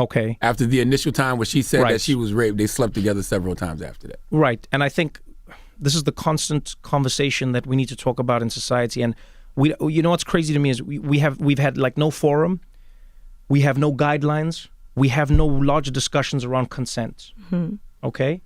Okay. After the initial time where she said that she was raped, they slept together several times after that. Right. And I think this is the constant conversation that we need to talk about in society. And you know what's crazy to me is we've had like no forum, we have no guidelines, we have no larger discussions around consent. Mm-hmm. Okay?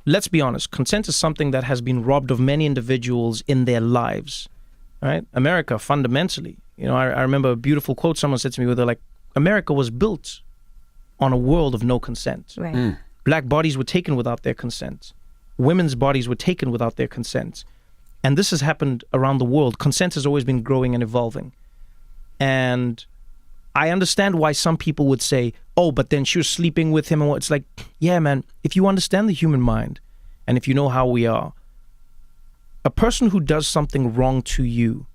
Let's be honest. Consent is something that has been robbed of many individuals in their lives. Right? America, fundamentally. You know, I remember a beautiful quote someone said to me where they're like, America was built on a world of no consent. Right. Mm. Black bodies were taken without their consent. Women's bodies were taken without their consent. And this has happened around the world. Consent has always been growing and evolving. And I understand why some people would say, oh, but then she was sleeping with him. And it's like, yeah, man, if you understand the human mind and if you know how we are, a person who does something wrong to you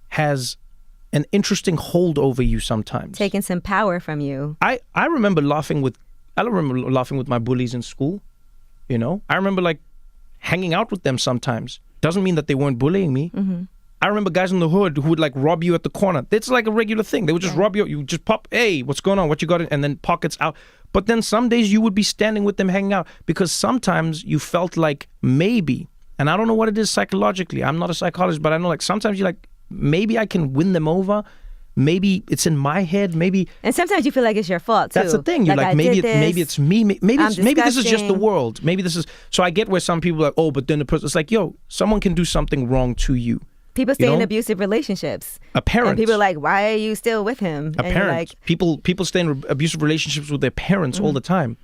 has an interesting hold over you sometimes. Taking some power from you. I remember laughing with my bullies in school. You know, I remember like hanging out with them sometimes. Doesn't mean that they weren't bullying me. Mm-hmm. I remember guys in the hood who would like rob you at the corner. It's like a regular thing. They would just rob you. You just pop, hey, what's going on? What you got? And then pockets out. But then some days you would be standing with them hanging out because sometimes you felt like maybe, and I don't know what it is psychologically. I'm not a psychologist, but I know like sometimes you're like, maybe I can win them over. Maybe it's in my head. Maybe. And sometimes you feel like it's your fault too. That's the thing. You're like maybe it's me. Maybe this is just the world. Maybe this is. So I get where some people are like, oh, but then the person. It's like, yo, someone can do something wrong to you. People stay in abusive relationships. A parent. And people are like, why are you still with him? A parent. Like, people stay in abusive relationships with their parents all the time.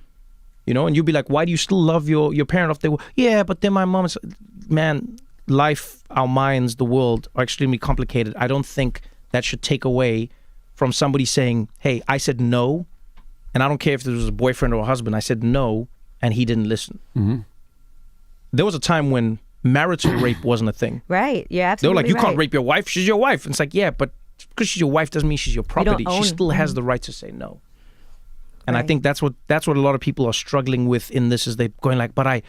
You know, and you'll be like, why do you still love your parent if they were? Yeah, but then my mom is. Man, life, our minds, the world are extremely complicated. I don't think that should take away from somebody saying, hey, I said no, and I don't care if this was a boyfriend or a husband. I said no, and he didn't listen. Mm-hmm. There was a time when marital rape wasn't a thing. Right, yeah, absolutely. They were like, you can't rape your wife. She's your wife. And it's like, yeah, but because she's your wife doesn't mean she's your property. She still has the right to say no. And I think that's what a lot of people are struggling with in this is they're going like, but I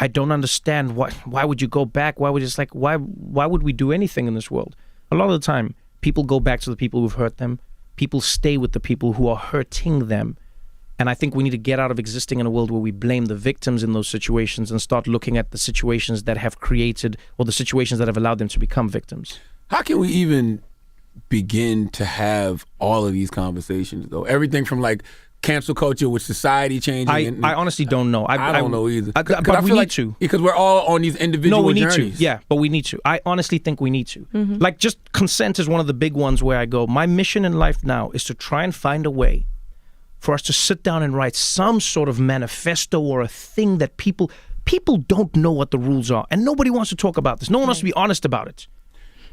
don't understand why would you go back? Why would it's like why would we do anything in this world? A lot of the time, people go back to the people who've hurt them. People stay with the people who are hurting them. And I think we need to get out of existing in a world where we blame the victims in those situations and start looking at the situations that have created or the situations that have allowed them to become victims. How can we even begin to have all of these conversations, though? Everything from like cancel culture with society changing. I honestly don't know. I don't know either. But we need to. Because we're all on these individual journeys. No, we need to. Yeah, but we need to. I honestly think we need to. Mm-hmm. Like just consent is one of the big ones where I go, my mission in life now is to try and find a way for us to sit down and write some sort of manifesto or a thing that people don't know what the rules are. And nobody wants to talk about this. No one wants to be honest about it.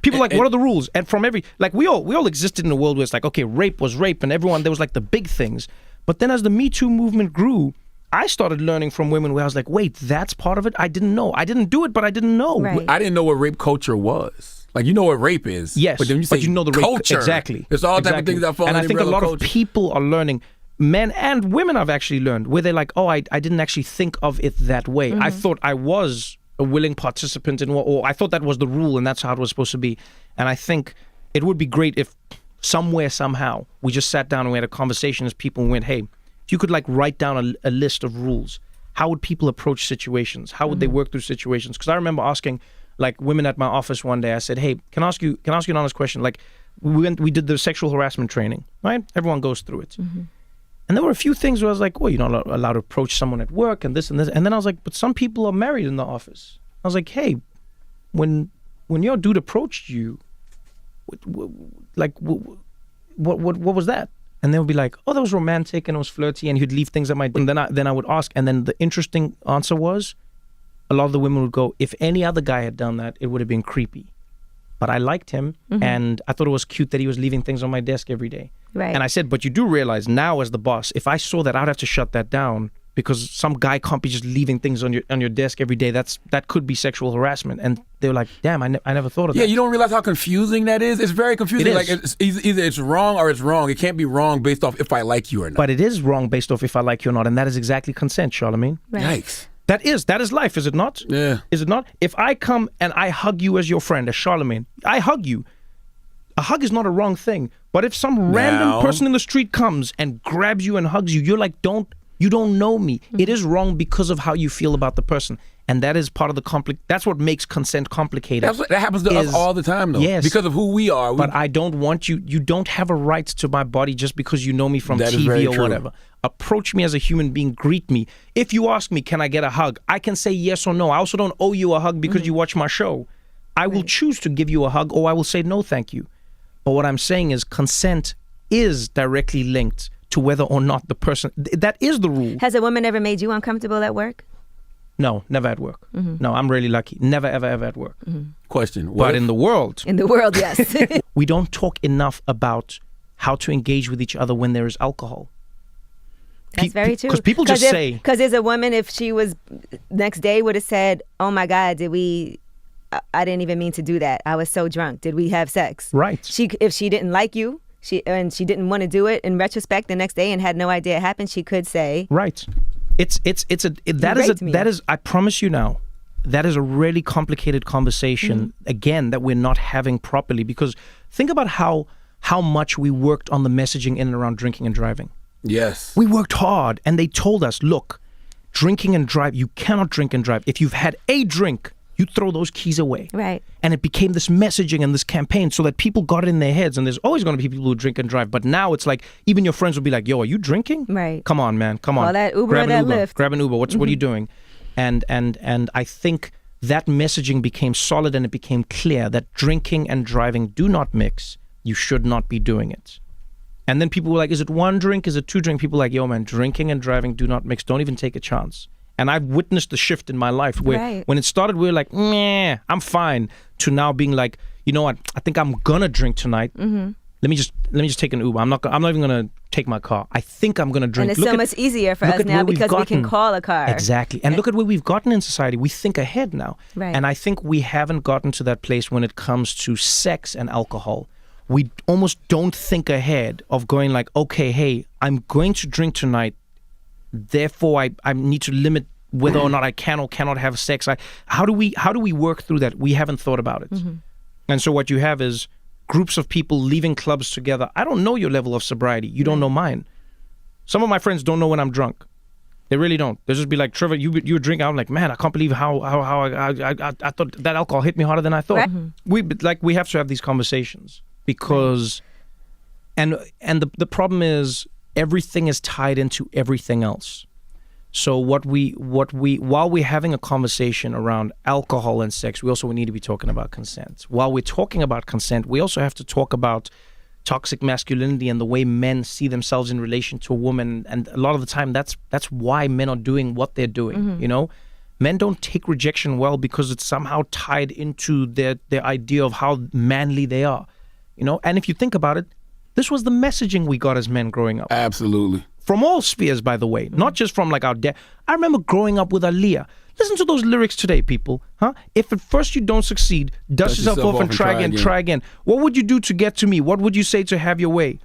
People like, what are the rules? And from we all existed in a world where it's like, okay, rape was rape and everyone, there was like the big things. But then as the Me Too movement grew, I started learning from women where I was like, wait, that's part of it? I didn't know. I didn't do it, but I didn't know. Right. I didn't know what rape culture was. Like, you know what rape is. Yes, but then you say you know the culture. Rape. Exactly. There's all type of things that fall and in I think a lot of people are learning, men and women I've actually learned, where they're like, oh, I didn't actually think of it that way. Mm-hmm. I thought I was a willing participant in or I thought that was the rule and that's how it was supposed to be. And I think it would be great if somewhere, somehow, we just sat down and we had a conversation as people and went, hey, if you could like write down a list of rules, how would people approach situations? How would they work through situations? Because I remember asking like women at my office one day, I said, hey, can I ask you an honest question? Like we did the sexual harassment training, right? Everyone goes through it. Mm-hmm. And there were a few things where I was like, well, you're not allowed to approach someone at work and this and this. And then I was like, but some people are married in the office. I was like, hey, when your dude approached you, what was that? And they would be like, oh, that was romantic and it was flirty and he'd leave things at my... And then I would ask. And then the interesting answer was, a lot of the women would go, if any other guy had done that, it would have been creepy. But I liked him and I thought it was cute that he was leaving things on my desk every day. Right. And I said, but you do realize now as the boss, if I saw that, I'd have to shut that down because some guy can't be just leaving things on your desk every day. That could be sexual harassment. And they were like, damn, I never thought of that. Yeah, you don't realize how confusing that is? It's very confusing. It is. Like either it's wrong or it's wrong. It can't be wrong based off if I like you or not. But it is wrong based off if I like you or not. And that is exactly consent, Charlamagne. Right. Yikes. That is life, is it not? Yeah. Is it not? If I come and I hug you as your friend, as Charlamagne, I hug you. A hug is not a wrong thing. But if some random person in the street comes and grabs you and hugs you, you're like, you don't know me. It is wrong because of how you feel about the person. And that is part of the that's what makes consent complicated. That happens to us all the time, though. Yes. Because of who we are. But I don't want you don't have a right to my body just because you know me from TV or whatever. Approach me as a human being, greet me. If you ask me, can I get a hug? I can say yes or no. I also don't owe you a hug because you watch my show. I will choose to give you a hug, or I will say no thank you. But what I'm saying is consent is directly linked to whether or not the person, that is the rule. Has a woman ever made you uncomfortable at work? No, never at work. No, I'm really lucky. Never, ever, ever at work. Question. But in the world. In the world, yes. We don't talk enough about how to engage with each other when there is alcohol. That's very true. Because people just say. Because as a woman, if she was next day would have said, oh my God, I didn't even mean to do that. I was so drunk. Did we have sex? Right. If she didn't like you, she didn't want to do it in retrospect the next day and had no idea it happened, she could say. Right. That is I promise you now, that is a really complicated conversation, again, that we're not having properly, because think about how much we worked on the messaging in and around drinking and driving. Yes. We worked hard, and they told us, look, drinking and drive, you cannot drink and drive. If you've had a drink, you throw those keys away. Right. And it became this messaging and this campaign so that people got it in their heads. And there's always going to be people who drink and drive. But now it's like, even your friends will be like, yo, are you drinking? Right. Come on, man. Come on. Call that Uber or that Lyft. Grab an Uber. What are you doing? And I think that messaging became solid, and it became clear that drinking and driving do not mix. You should not be doing it. And then people were like, is it one drink? Is it two drink? People were like, yo, man, drinking and driving do not mix. Don't even take a chance. And I've witnessed the shift in my life where when it started, we were like, meh, I'm fine, to now being like, you know what, I think I'm gonna drink tonight. Let me just take an Uber. I'm not even gonna take my car. I think I'm gonna drink. And it's so much easier for us now because we can call a car. Exactly. And look at where we've gotten in society. We think ahead now. Right. And I think we haven't gotten to that place when it comes to sex and alcohol. We almost don't think ahead of going like, okay, hey, I'm going to drink tonight. Therefore, I need to limit whether or not I can or cannot have sex. How do we work through that? We haven't thought about it. And so what you have is groups of people leaving clubs together. I don't know your level of sobriety. You don't know mine. Some of my friends don't know when I'm drunk. They really don't. They'll just be like, Trevor, you were drinking. I'm like, man, I can't believe how I thought that alcohol hit me harder than I thought. Right. We have to have these conversations because, and the problem is, everything is tied into everything else. So while we're having a conversation around alcohol and sex, we also need to be talking about consent. While we're talking about consent, we also have to talk about toxic masculinity and the way men see themselves in relation to a woman. And a lot of the time, that's why men are doing what they're doing. You know, men don't take rejection well because it's somehow tied into their idea of how manly they are. You know, and if you think about it, this was the messaging we got as men growing up. Absolutely. From all spheres, by the way, not just from like our dad. I remember growing up with Aaliyah. Listen to those lyrics today, people. Huh? If at first you don't succeed, dust yourself off and try again. What would you do to get to me? What would you say to have your way?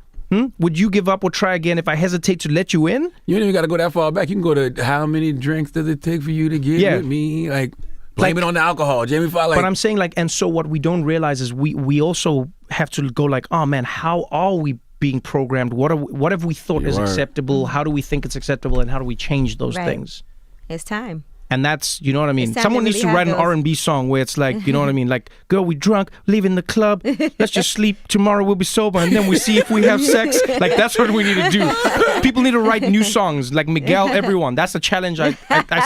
Would you give up or try again if I hesitate to let you in? You don't even got to go that far back. You can go to how many drinks does it take for you to get with me? Like, blame it on the alcohol. Jamie Foxx. But I'm saying like, and so what we don't realize is we also have to go like, oh man, how are we being programmed? What have we thought is acceptable? How do we think it's acceptable? And how do we change those things? It's time. And that's, you know what I mean? Someone needs to write an R&B song where it's like, you know what I mean? Like, girl, we drunk, leaving the club. Let's just sleep. Tomorrow we'll be sober. And then we see if we have sex. Like, that's what we need to do. People need to write new songs. Like Miguel, everyone. That's the challenge I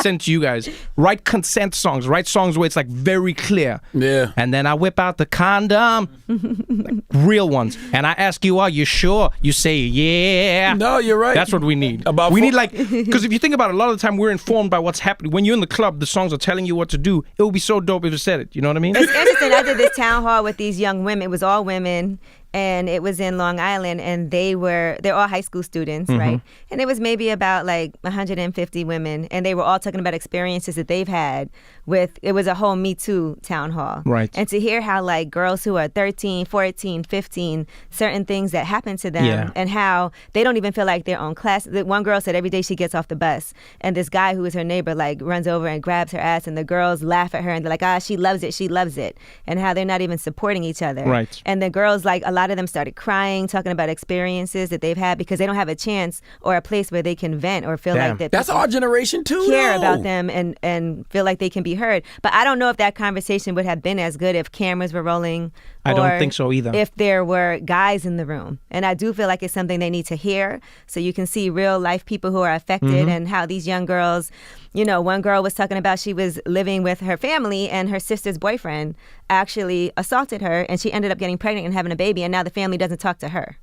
sent to you guys. Write consent songs. Write songs where it's like very clear. Yeah. And then I whip out the condom. Like, real ones. And I ask you, are you sure? You say, yeah. No, you're right. That's what we need. We need like, because if you think about it, a lot of the time we're informed by what's happening. When you're in the club, the songs are telling you what to do. It would be so dope if you said it. You know what I mean? It's interesting. I did this town hall with these young women. It was all women, and it was in Long Island, and they're all high school students, right? And it was maybe about like 150 women, and they were all talking about experiences that they've had with, it was a whole Me Too town hall. Right. And to hear how like girls who are 13, 14, 15, certain things that happen to them, and how they don't even feel like their own class. One girl said every day she gets off the bus, and this guy who is her neighbor like runs over and grabs her ass, and the girls laugh at her, and they're like, she loves it, she loves it. And how they're not even supporting each other. Right. And the girls, like, a lot lot of them started crying, talking about experiences that they've had because they don't have a chance or a place where they can vent or feel like that. That's our generation too. Care about them and feel like they can be heard. But I don't know if that conversation would have been as good if cameras were rolling. I don't think so either. If there were guys in the room. And I do feel like it's something they need to hear so you can see real life people who are affected and how these young girls, one girl was talking about she was living with her family and her sister's boyfriend actually assaulted her and she ended up getting pregnant and having a baby and now the family doesn't talk to her.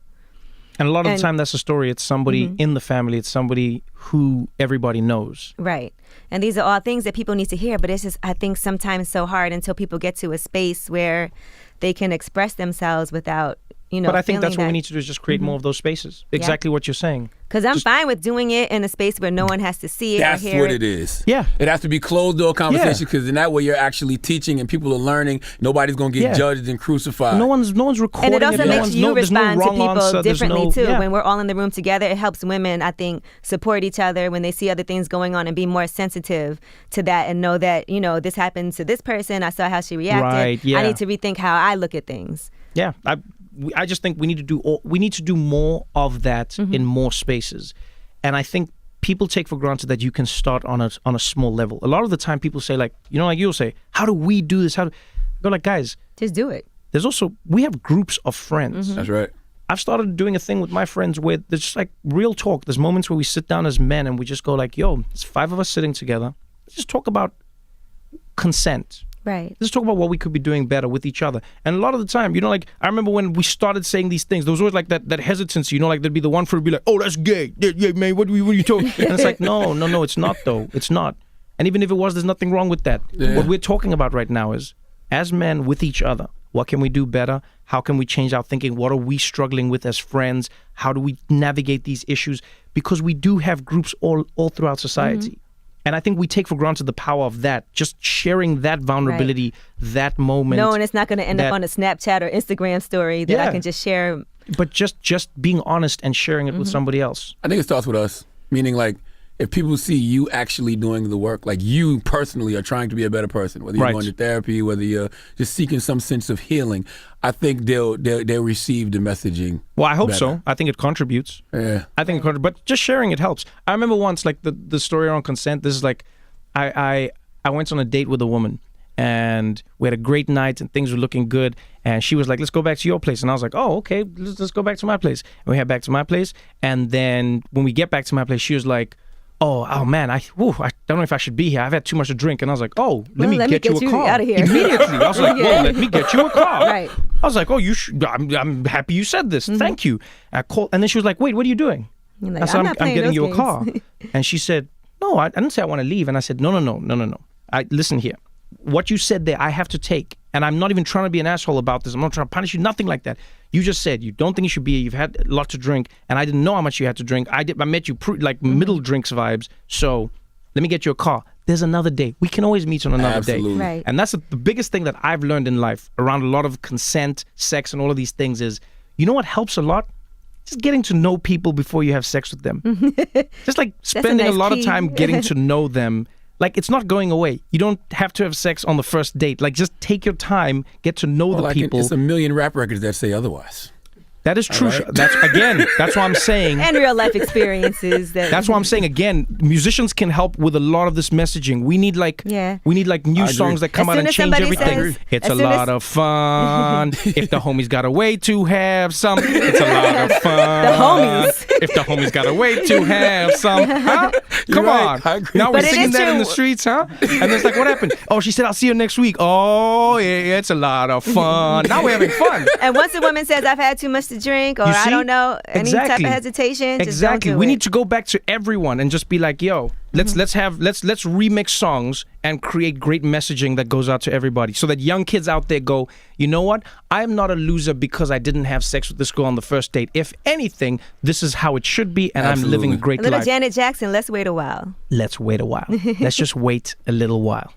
And a lot of the time that's the story. It's somebody in the family. It's somebody who everybody knows. Right. And these are all things that people need to hear, but it's just, I think, sometimes so hard until people get to a space where they can express themselves without, But I think that's what we need to do is just create more of those spaces. Exactly what you're saying. Because I'm fine with doing it in a space where no one has to see it That's or hear what it. it is. Yeah. It has to be closed door conversation because in that way you're actually teaching and people are learning. Nobody's going to get judged and crucified. No one's recording And it also makes you respond to people answer. differently too. When we're all in the room together, it helps women, I think, support each other when they see other things going on and be more sensitive to that and know that, this happened to this person. I saw how she reacted. Right, yeah. I need to rethink how I look at things. Yeah. I just think we need to do more of that in more spaces. And I think people take for granted that you can start on a small level. A lot of the time people say like you'll say, how do we do this? I go like, guys, just do it. We have groups of friends. That's right. I've started doing a thing with my friends where there's just like real talk. There's moments where we sit down as men and we just go like, yo, it's 5 of us sitting together. Let's just talk about consent. Right. Let's talk about what we could be doing better with each other. And a lot of the time, like, I remember when we started saying these things, there was always like that hesitancy, like there'd be the one for to be like, oh, that's gay. Yeah, man, what are you talking? And it's like, no, it's not though. It's not. And even if it was, there's nothing wrong with that. Yeah. What we're talking about right now is, as men with each other, what can we do better? How can we change our thinking? What are we struggling with as friends? How do we navigate these issues? Because we do have groups all throughout society. And I think we take for granted the power of that, just sharing that vulnerability, that moment. No, and it's not going to end up on a Snapchat or Instagram story that I can just share. But just being honest and sharing it with somebody else. I think it starts with us, meaning like if people see you actually doing the work, like you personally are trying to be a better person, whether you're going to therapy, whether you're just seeking some sense of healing, I think they'll receive the messaging. Well, I hope so. I think it contributes. Yeah. I think it contributes. But just sharing it helps. I remember once, like the story around consent, this is like, I went on a date with a woman and we had a great night and things were looking good. And she was like, let's go back to your place. And I was like, oh, okay, let's go back to my place. And we head back to my place. And then when we get back to my place, she was like, oh man, I don't know if I should be here. I've had too much to drink. And I was like, oh, let me get you a car. Out of here. Immediately. I was like, well, let me get you a car. Right. I was like, oh, you should. I'm happy you said this. Thank you. I called, and then she was like, wait, what are you doing? Like, I said, I'm getting you a games. car. And she said, no, I didn't say I want to leave. And I said, no. Listen here. What you said there, I have to take. And I'm not even trying to be an asshole about this. I'm not trying to punish you, nothing like that. You just said you don't think you should be here. You've had a lot to drink, and I didn't know how much you had to drink. I met you middle drinks vibes. So let me get you a car. There's another day. We can always meet on another day. Right. And that's the biggest thing that I've learned in life around a lot of consent, sex, and all of these things is, you know what helps a lot? Just getting to know people before you have sex with them. Just like spending a lot of time getting to know them. Like, it's not going away. You don't have to have sex on the first date. Like, just take your time, get to know the people. It's a million rap records that say otherwise. That is true. Right. That's what I'm saying. And real life experiences. That's what I'm saying. Again, musicians can help with a lot of this messaging. We need new songs that come out and change everything. It's a lot of fun. If the homies got a way to have some, it's a lot of fun. The homies. If the homies got a way to have some, huh? Come on. Now we're singing that in the streets, huh? And it's like, what happened? Oh, she said, I'll see you next week. Oh, yeah, it's a lot of fun. Now we're having fun. And once a woman says, I've had too much to drink, or I don't know, any type of hesitation, just don't do we it. need to go back to everyone and just be like, yo, let's remix songs and create great messaging that goes out to everybody, so that young kids out there go, you know what, I'm not a loser because I didn't have sex with this girl on the first date. If anything, this is how it should be, and I'm living a great life. Janet Jackson, let's wait a while. Let's wait a while. Let's just wait a little while.